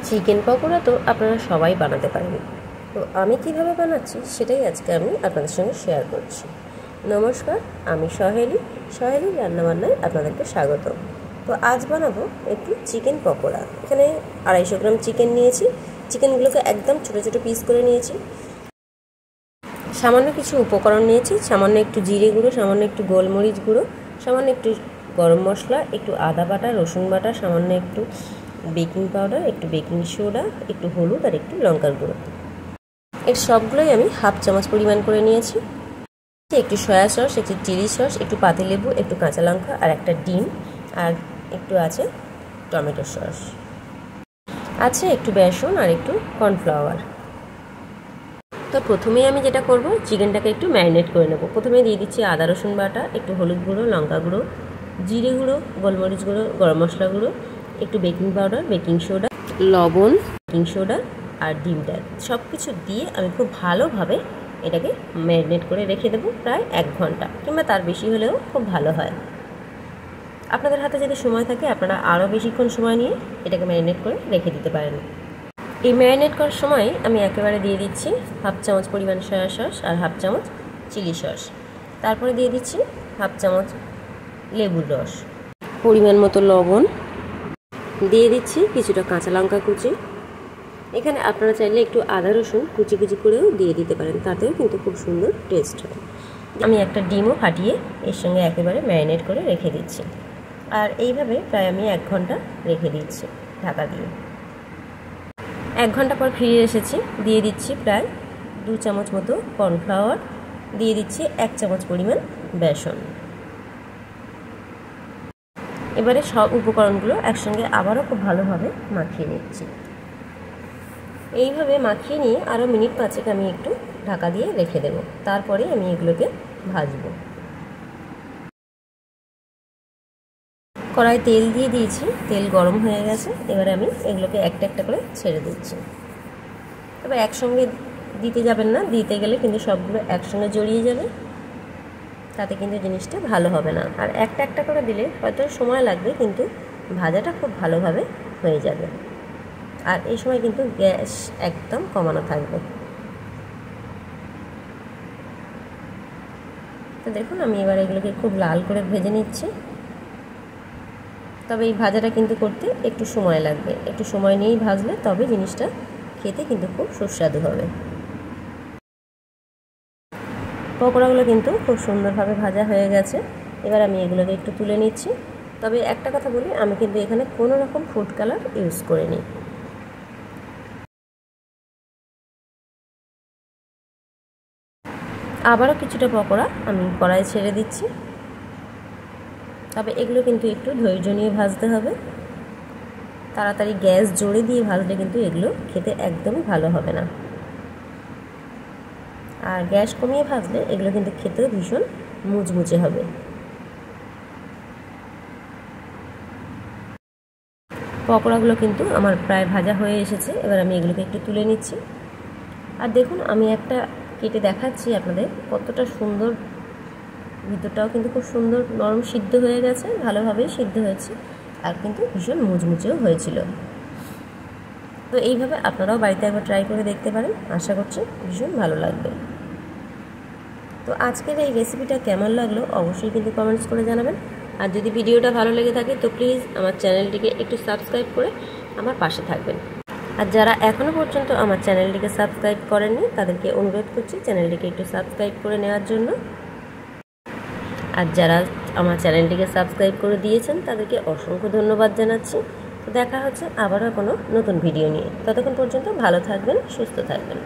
Chicken pakora তো আপনারা সবাই বানাতে পারেন। তো আমি কিভাবে বানাচ্ছি সেটাই আজকে আমি আপনাদের সঙ্গে শেয়ার করছি। নমস্কার, আমি সহেলি রান্নাবান্নায় আপনাদেরকে স্বাগত। তো আজ বানাবো একটু চিকেন পকোড়া। এখানে 250 গ্রাম চিকেন নিয়েছি। চিকেনগুলোকে একদম ছোটো ছোটো পিস করে নিয়েছি। সামান্য কিছু উপকরণ নিয়েছি, সামান্য একটু জিরে গুঁড়ো, সামান্য একটু গোলমরিচ গুঁড়ো, সামান্য একটু গরম মশলা, একটু আদা বাটা, রসুন বাটা, সামান্য একটু বেকিং পাউডার, একটু বেকিং সোডা, একটু হলুদ আর একটু লঙ্কার গুঁড়ো। এর সবগুলোই আমি 1/2 চামচ পরিমাণ করে নিয়েছি। একটু সয়া সস, একটু চিলি সস, একটু পাতিলেবু, একটু কাঁচা লঙ্কা আর একটা ডিম, আর একটু আছে টমেটো সস, আছে একটু বেসন আর একটু কর্নফ্লাওয়ার। তো প্রথমেই আমি যেটা করব, চিকেনটাকে একটু ম্যারিনেট করে নেব। প্রথমে দিয়ে দিচ্ছি আদা রসুন বাটা, একটু হলুদ গুঁড়ো, লঙ্কা গুঁড়ো, জিরে গুঁড়ো, গোলমরিচ গুঁড়ো, গরম মশলা গুঁড়ো, একটু বেকিং পাউডার, বেকিং সোডা, লবণ, বেকিং সোডা আর ডিমটা সব কিছু দিয়ে আমি খুব ভালোভাবে এটাকে ম্যারিনেট করে রেখে দেবো প্রায় 1 ঘন্টা, কিংবা তার বেশি হলেও খুব ভালো হয়। আপনাদের হাতে যদি সময় থাকে আপনারা আরও বেশিক্ষণ সময় নিয়ে এটাকে ম্যারিনেট করে রেখে দিতে পারেন। এই ম্যারিনেট করার সময় আমি একেবারে দিয়ে দিচ্ছি 1/2 চামচ পরিমাণ সয়া সস আর 1/2 চামচ চিলি সস। তারপরে দিয়ে দিচ্ছি 1/2 চামচ লেবুর রস, পরিমাণ মতো লবণ, দিয়ে দিচ্ছি কিছুটা কাঁচা লঙ্কা কুচি। এখানে আপনারা চাইলে একটু আদা রসুন কুচি কুচি করেও দিয়ে দিতে পারেন, তাতেও কিন্তু খুব সুন্দর টেস্ট হয়। আমি একটা ডিমও ফাটিয়ে এর সঙ্গে একেবারে ম্যারিনেট করে রেখে দিচ্ছি। আর এইভাবে প্রায় আমি 1 ঘন্টা রেখে দিচ্ছি ঢাকা দিয়ে। 1 ঘন্টা পর ফিরে এসেছি। দিয়ে দিচ্ছি প্রায় 2 চামচ মতো কর্নফ্লাওয়ার, দিয়ে দিচ্ছি 1 চামচ পরিমাণ বেসন। এবারে সব উপকরণগুলো একসঙ্গে আবারও খুব ভালোভাবে মাখিয়ে নিচ্ছি। এইভাবে মাখিয়ে নিয়ে আরও মিনিট 5 আমি একটু ঢাকা দিয়ে রেখে দেব। তারপরে আমি এগুলোকে ভাজবো। কড়াই তেল দিয়ে দিয়েছি, তেল গরম হয়ে গেছে। এবারে আমি এগুলোকে একটা একটা করে ছেড়ে দিচ্ছি। তবে একসঙ্গে দিতে যাবেন না, দিতে গেলে কিন্তু সবগুলো একসঙ্গে জড়িয়ে যাবে, তাতে কিন্তু জিনিসটা ভালো হবে না। আর একটা একটা করে দিলে হয়তো সময় লাগবে, কিন্তু ভাজাটা খুব ভালোভাবে হয়ে যাবে। আর এই সময় কিন্তু গ্যাস একদম কমানো থাকবে। তো দেখুন, আমি এবার এগুলোকে খুব লাল করে ভেজে নিচ্ছি। তবে এই ভাজাটা কিন্তু করতে একটু সময় লাগবে, একটু সময় নিয়েই ভাজলে তবে জিনিসটা খেতে কিন্তু খুব সুস্বাদু হবে। পকোড়াগুলো কিন্তু খুব সুন্দরভাবে ভাজা হয়ে গেছে। এবার আমি এগুলোকে একটু তুলে নিচ্ছি। তবে একটা কথা বলি, আমি কিন্তু এখানে কোনো রকম ফুড কালার ইউজ করিনি। আবারও কিছুটা পকোড়া আমি কড়াই ছেড়ে দিচ্ছি। তবে এগুলো কিন্তু একটু ধৈর্য নিয়ে ভাজতে হবে। তাড়াতাড়ি গ্যাস জোরে দিয়ে ভাজলে কিন্তু এগুলো খেতে একদমই ভালো হবে না। আর গ্যাস কমিয়ে ভাজলে এগুলো কিন্তু খেতেও ভীষণ মুচমুচে হবে। পকোড়াগুলো কিন্তু আমার প্রায় ভাজা হয়ে এসেছে। এবার আমি এগুলোকে একটু তুলে নিচ্ছি। আর দেখুন, আমি একটা কেটে দেখাচ্ছি আপনাদের কতটা সুন্দর, ভিতরটাও কিন্তু খুব সুন্দর নরম সিদ্ধ হয়ে গেছে, ভালোভাবেই সিদ্ধ হয়েছে, আর কিন্তু ভীষণ মুচমুচেও হয়েছিল। তো এইভাবে আপনারাও বাড়িতে একবার ট্রাই করে দেখতে পারেন, আশা করছি ভীষণ ভালো লাগবে। তো আজকের এই রেসিপিটা কেমন লাগলো অবশ্যই কিন্তু কমেন্টস করে জানাবেন। আর যদি ভিডিওটা ভালো লেগে থাকে তো প্লিজ আমার চ্যানেলটিকে একটু সাবস্ক্রাইব করে আমার পাশে থাকবেন। আর যারা এখনও পর্যন্ত আমার চ্যানেলটিকে সাবস্ক্রাইব করেননি তাদেরকে অনুরোধ করছি চ্যানেলটিকে একটু সাবস্ক্রাইব করে নেওয়ার জন্য। আর যারা আমার চ্যানেলটিকে সাবস্ক্রাইব করে দিয়েছেন তাদেরকে অসংখ্য ধন্যবাদ জানাচ্ছি। তো দেখা হচ্ছে আবারও কোনো নতুন ভিডিও নিয়ে। ততক্ষণ পর্যন্ত ভালো থাকবেন, সুস্থ থাকবেন।